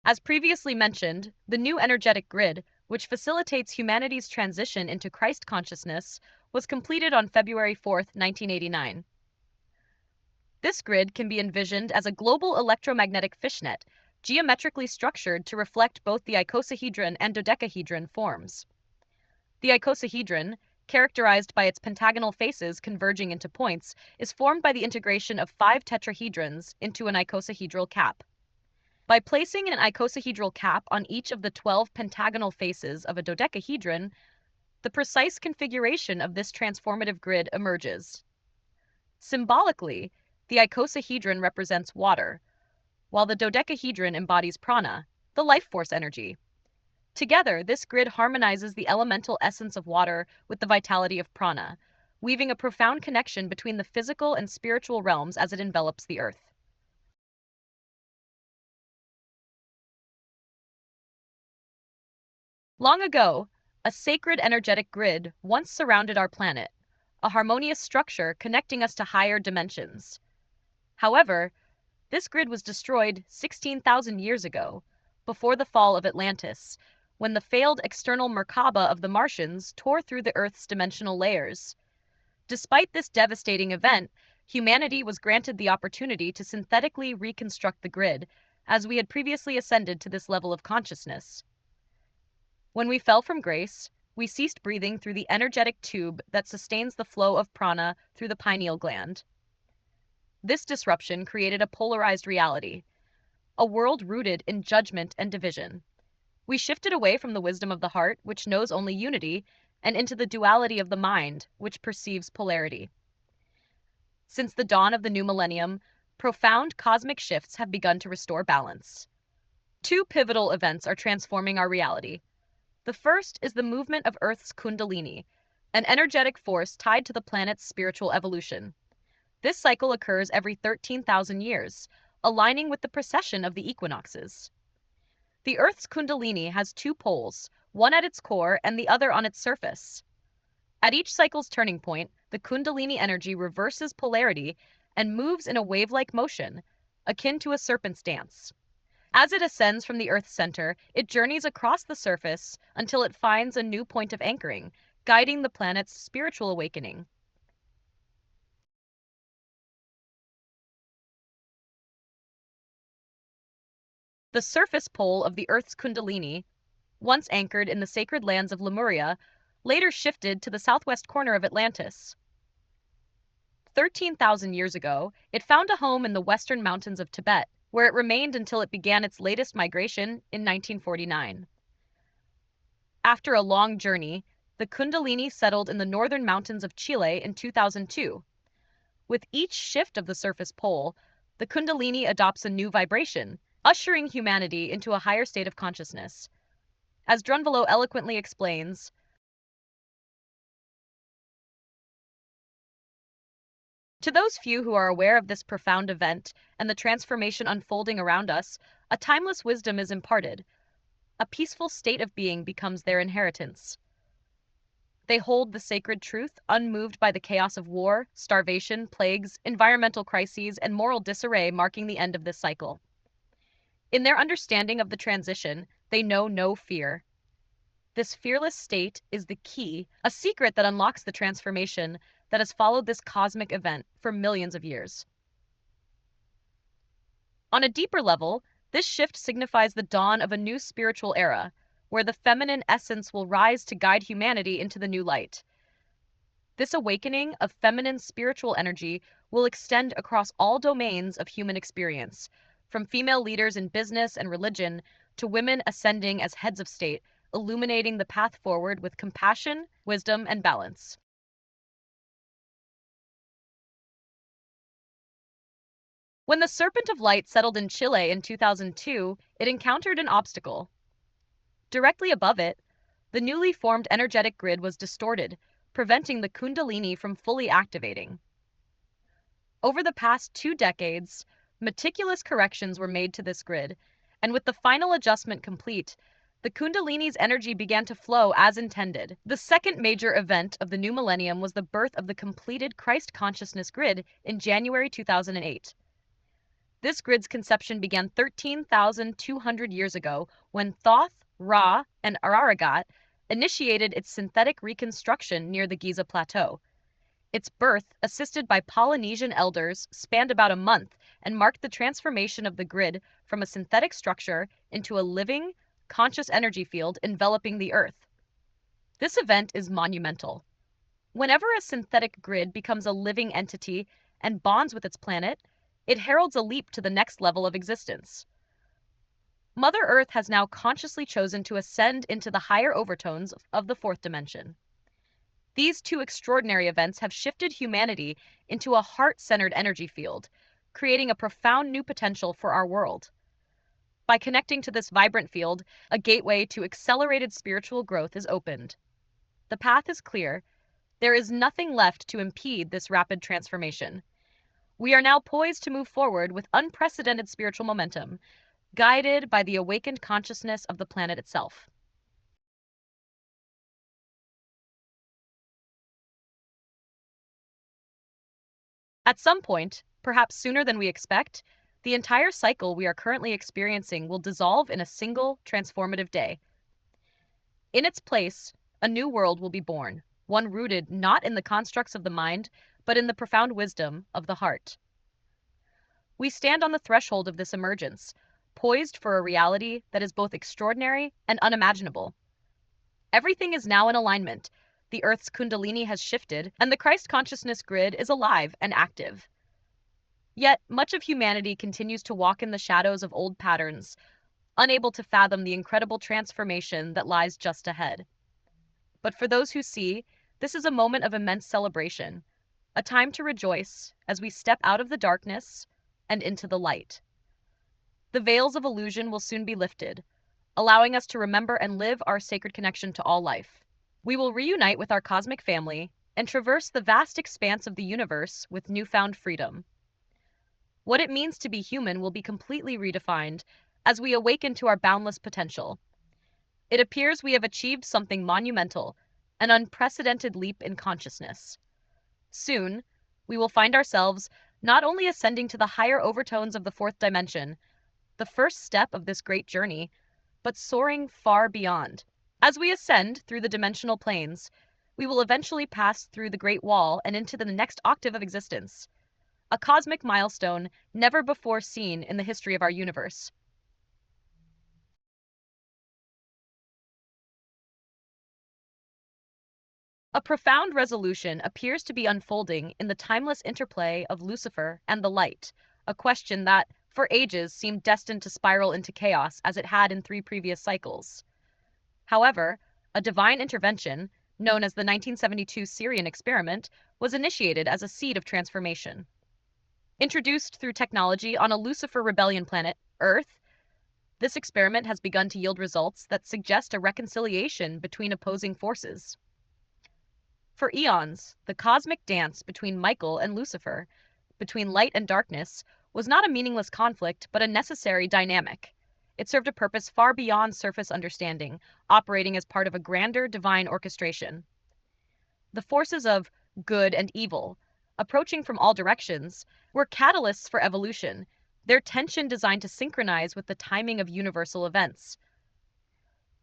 As previously mentioned, the new energetic grid, which facilitates humanity's transition into Christ consciousness, was completed on February 4, 1989. This grid can be envisioned as a global electromagnetic fishnet, geometrically structured to reflect both the icosahedron and dodecahedron forms. The icosahedron, characterized by its pentagonal faces converging into points, is formed by the integration of 5 tetrahedrons into an icosahedral cap. By placing an icosahedral cap on each of the 12 pentagonal faces of a dodecahedron, the precise configuration of this transformative grid emerges. Symbolically, the icosahedron represents water, while the dodecahedron embodies prana, the life force energy. Together, this grid harmonizes the elemental essence of water with the vitality of prana, weaving a profound connection between the physical and spiritual realms as it envelops the earth. Long ago, a sacred energetic grid once surrounded our planet, a harmonious structure connecting us to higher dimensions. However, this grid was destroyed 16,000 years ago, before the fall of Atlantis, when the failed external Merkaba of the Martians tore through the Earth's dimensional layers. Despite this devastating event, humanity was granted the opportunity to synthetically reconstruct the grid, as we had previously ascended to this level of consciousness. When we fell from grace, we ceased breathing through the energetic tube that sustains the flow of prana through the pineal gland. This disruption created a polarized reality, a world rooted in judgment and division. We shifted away from the wisdom of the heart, which knows only unity, and into the duality of the mind, which perceives polarity. Since the dawn of the new millennium, profound cosmic shifts have begun to restore balance. 2 pivotal events are transforming our reality. The first is the movement of Earth's Kundalini, an energetic force tied to the planet's spiritual evolution. This cycle occurs every 13,000 years, aligning with the precession of the equinoxes. The Earth's Kundalini has 2 poles, one at its core and the other on its surface. At each cycle's turning point, the Kundalini energy reverses polarity and moves in a wave-like motion, akin to a serpent's dance. As it ascends from the Earth's center, it journeys across the surface until it finds a new point of anchoring, guiding the planet's spiritual awakening. The surface pole of the Earth's Kundalini, once anchored in the sacred lands of Lemuria, later shifted to the southwest corner of Atlantis. 13,000 years ago, it found a home in the western mountains of Tibet, where it remained until it began its latest migration in 1949. After a long journey, the Kundalini settled in the northern mountains of Chile in 2002. With each shift of the surface pole, the Kundalini adopts a new vibration, ushering humanity into a higher state of consciousness. As Drunvalo eloquently explains, to those few who are aware of this profound event and the transformation unfolding around us, a timeless wisdom is imparted. A peaceful state of being becomes their inheritance. They hold the sacred truth, unmoved by the chaos of war, starvation, plagues, environmental crises, and moral disarray marking the end of this cycle. In their understanding of the transition, they know no fear. This fearless state is the key, a secret that unlocks the transformation that has followed this cosmic event for millions of years. On a deeper level, this shift signifies the dawn of a new spiritual era, where the feminine essence will rise to guide humanity into the new light. This awakening of feminine spiritual energy will extend across all domains of human experience, from female leaders in business and religion to women ascending as heads of state, illuminating the path forward with compassion, wisdom, and balance. When the Serpent of Light settled in Chile in 2002, it encountered an obstacle. Directly above it, the newly formed energetic grid was distorted, preventing the Kundalini from fully activating. Over the past 2 decades, meticulous corrections were made to this grid, and with the final adjustment complete, the Kundalini's energy began to flow as intended. The second major event of the new millennium was the birth of the completed Christ consciousness grid in January 2008. This grid's conception began 13,200 years ago when Thoth, Ra, and Ararat initiated its synthetic reconstruction near the Giza Plateau. Its birth, assisted by Polynesian elders, spanned about a month and marked the transformation of the grid from a synthetic structure into a living, conscious energy field enveloping the Earth. This event is monumental. Whenever a synthetic grid becomes a living entity and bonds with its planet, it heralds a leap to the next level of existence. Mother Earth has now consciously chosen to ascend into the higher overtones of the fourth dimension. These two extraordinary events have shifted humanity into a heart-centered energy field, creating a profound new potential for our world. By connecting to this vibrant field, a gateway to accelerated spiritual growth is opened. The path is clear. There is nothing left to impede this rapid transformation. We are now poised to move forward with unprecedented spiritual momentum, guided by the awakened consciousness of the planet itself. At some point, perhaps sooner than we expect, the entire cycle we are currently experiencing will dissolve in a single transformative day. In its place, a new world will be born, one rooted not in the constructs of the mind, but in the profound wisdom of the heart. We stand on the threshold of this emergence, poised for a reality that is both extraordinary and unimaginable. Everything is now in alignment. The Earth's Kundalini has shifted, and the Christ consciousness grid is alive and active. Yet, much of humanity continues to walk in the shadows of old patterns, unable to fathom the incredible transformation that lies just ahead. But for those who see, this is a moment of immense celebration, a time to rejoice as we step out of the darkness and into the light. The veils of illusion will soon be lifted, allowing us to remember and live our sacred connection to all life. We will reunite with our cosmic family and traverse the vast expanse of the universe with newfound freedom. What it means to be human will be completely redefined as we awaken to our boundless potential. It appears we have achieved something monumental, an unprecedented leap in consciousness. Soon, we will find ourselves not only ascending to the higher overtones of the fourth dimension, the first step of this great journey, but soaring far beyond. As we ascend through the dimensional planes, we will eventually pass through the Great Wall and into the next octave of existence, a cosmic milestone never before seen in the history of our universe. A profound resolution appears to be unfolding in the timeless interplay of Lucifer and the light, a question that, for ages, seemed destined to spiral into chaos as it had in 3 previous cycles. However, a divine intervention, known as the 1972 Syrian experiment, was initiated as a seed of transformation. Introduced through technology on a Lucifer rebellion planet, Earth, this experiment has begun to yield results that suggest a reconciliation between opposing forces. For eons, the cosmic dance between Michael and Lucifer, between light and darkness, was not a meaningless conflict but a necessary dynamic. It served a purpose far beyond surface understanding, operating as part of a grander divine orchestration. The forces of good and evil, approaching from all directions, were catalysts for evolution, their tension designed to synchronize with the timing of universal events.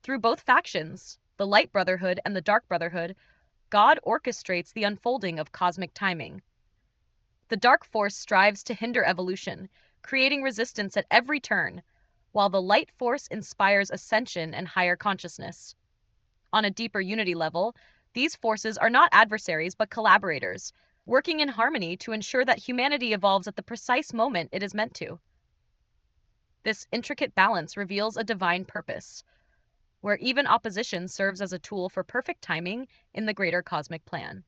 Through both factions, the Light Brotherhood and the Dark Brotherhood, God orchestrates the unfolding of cosmic timing. The dark force strives to hinder evolution, creating resistance at every turn, while the light force inspires ascension and higher consciousness. On a deeper unity level, these forces are not adversaries but collaborators, working in harmony to ensure that humanity evolves at the precise moment it is meant to. This intricate balance reveals a divine purpose, where even opposition serves as a tool for perfect timing in the greater cosmic plan.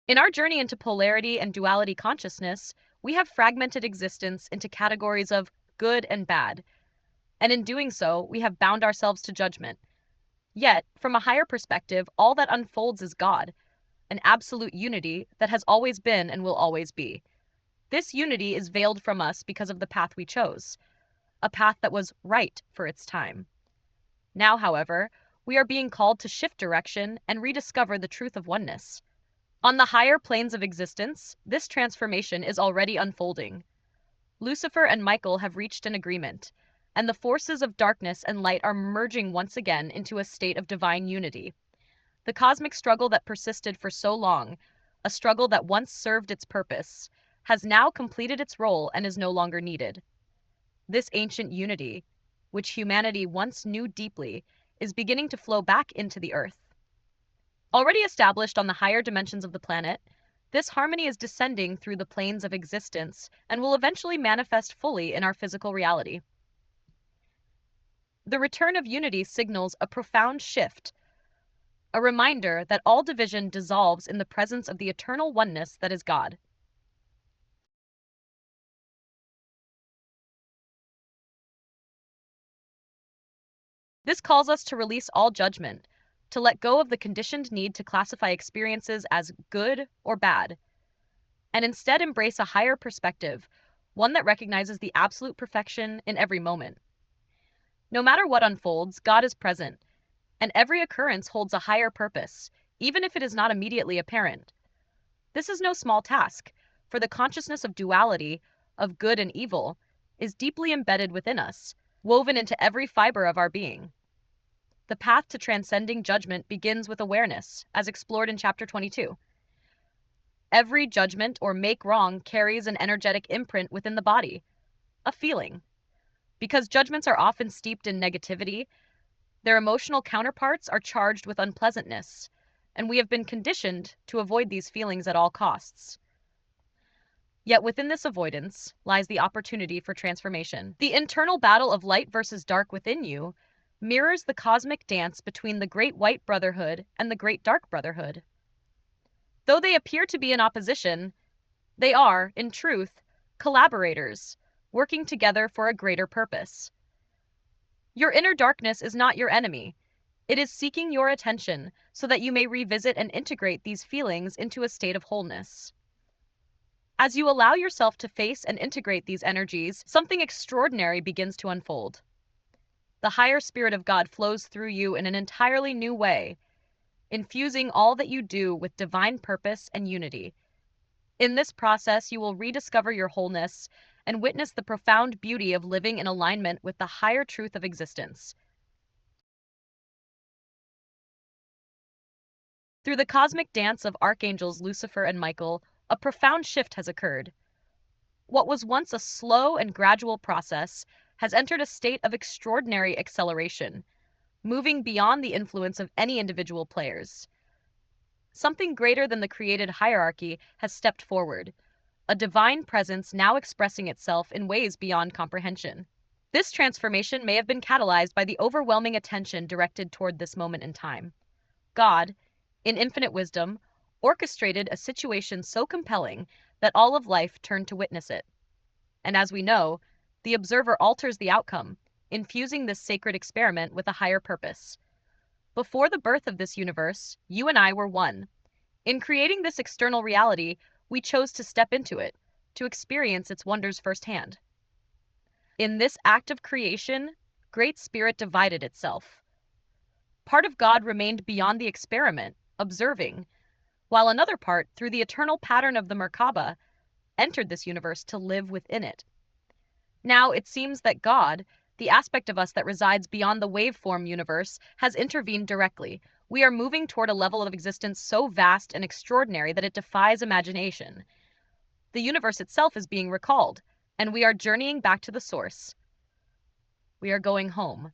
In our journey into polarity and duality consciousness, we have fragmented existence into categories of good and bad, and in doing so, we have bound ourselves to judgment. Yet, from a higher perspective, all that unfolds is God, an absolute unity that has always been and will always be. This unity is veiled from us because of the path we chose, a path that was right for its time. Now, however, we are being called to shift direction and rediscover the truth of oneness. On the higher planes of existence, this transformation is already unfolding. Lucifer and Michael have reached an agreement, and the forces of darkness and light are merging once again into a state of divine unity. The cosmic struggle that persisted for so long, a struggle that once served its purpose, has now completed its role and is no longer needed. This ancient unity, which humanity once knew deeply, is beginning to flow back into the earth. Already established on the higher dimensions of the planet, this harmony is descending through the planes of existence and will eventually manifest fully in our physical reality. The return of unity signals a profound shift, a reminder that all division dissolves in the presence of the eternal oneness that is God. This calls us to release all judgment, to let go of the conditioned need to classify experiences as good or bad, and instead embrace a higher perspective, one that recognizes the absolute perfection in every moment. No matter what unfolds, God is present, and every occurrence holds a higher purpose, even if it is not immediately apparent. This is no small task, for the consciousness of duality, of good and evil, is deeply embedded within us, woven into every fiber of our being. The path to transcending judgment begins with awareness, as explored in Chapter 22. Every judgment or make wrong carries an energetic imprint within the body, a feeling. Because judgments are often steeped in negativity, their emotional counterparts are charged with unpleasantness, and we have been conditioned to avoid these feelings at all costs. Yet within this avoidance lies the opportunity for transformation. The internal battle of light versus dark within you mirrors the cosmic dance between the Great White Brotherhood and the Great Dark Brotherhood. Though they appear to be in opposition, they are, in truth, collaborators, working together for a greater purpose. Your inner darkness is not your enemy. It is seeking your attention so that you may revisit and integrate these feelings into a state of wholeness. As you allow yourself to face and integrate these energies, something extraordinary begins to unfold. The higher spirit of God flows through you in an entirely new way, infusing all that you do with divine purpose and unity. In this process, you will rediscover your wholeness and witness the profound beauty of living in alignment with the higher truth of existence. Through the cosmic dance of archangels Lucifer and Michael, a profound shift has occurred. What was once a slow and gradual process has entered a state of extraordinary acceleration, moving beyond the influence of any individual players. Something greater than the created hierarchy has stepped forward, a divine presence now expressing itself in ways beyond comprehension. This transformation may have been catalyzed by the overwhelming attention directed toward this moment in time. God, in infinite wisdom, orchestrated a situation so compelling that all of life turned to witness it. And as we know, the observer alters the outcome, infusing this sacred experiment with a higher purpose. Before the birth of this universe, you and I were one. In creating this external reality, we chose to step into it, to experience its wonders firsthand. In this act of creation, Great Spirit divided itself. Part of God remained beyond the experiment, observing, while another part, through the eternal pattern of the Merkaba, entered this universe to live within it. Now it seems that God, the aspect of us that resides beyond the waveform universe, has intervened directly. We are moving toward a level of existence so vast and extraordinary that it defies imagination. The universe itself is being recalled, and we are journeying back to the source. We are going home,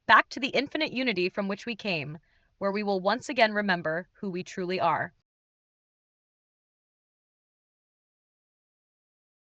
back to the infinite unity from which we came, where we will once again remember who we truly are.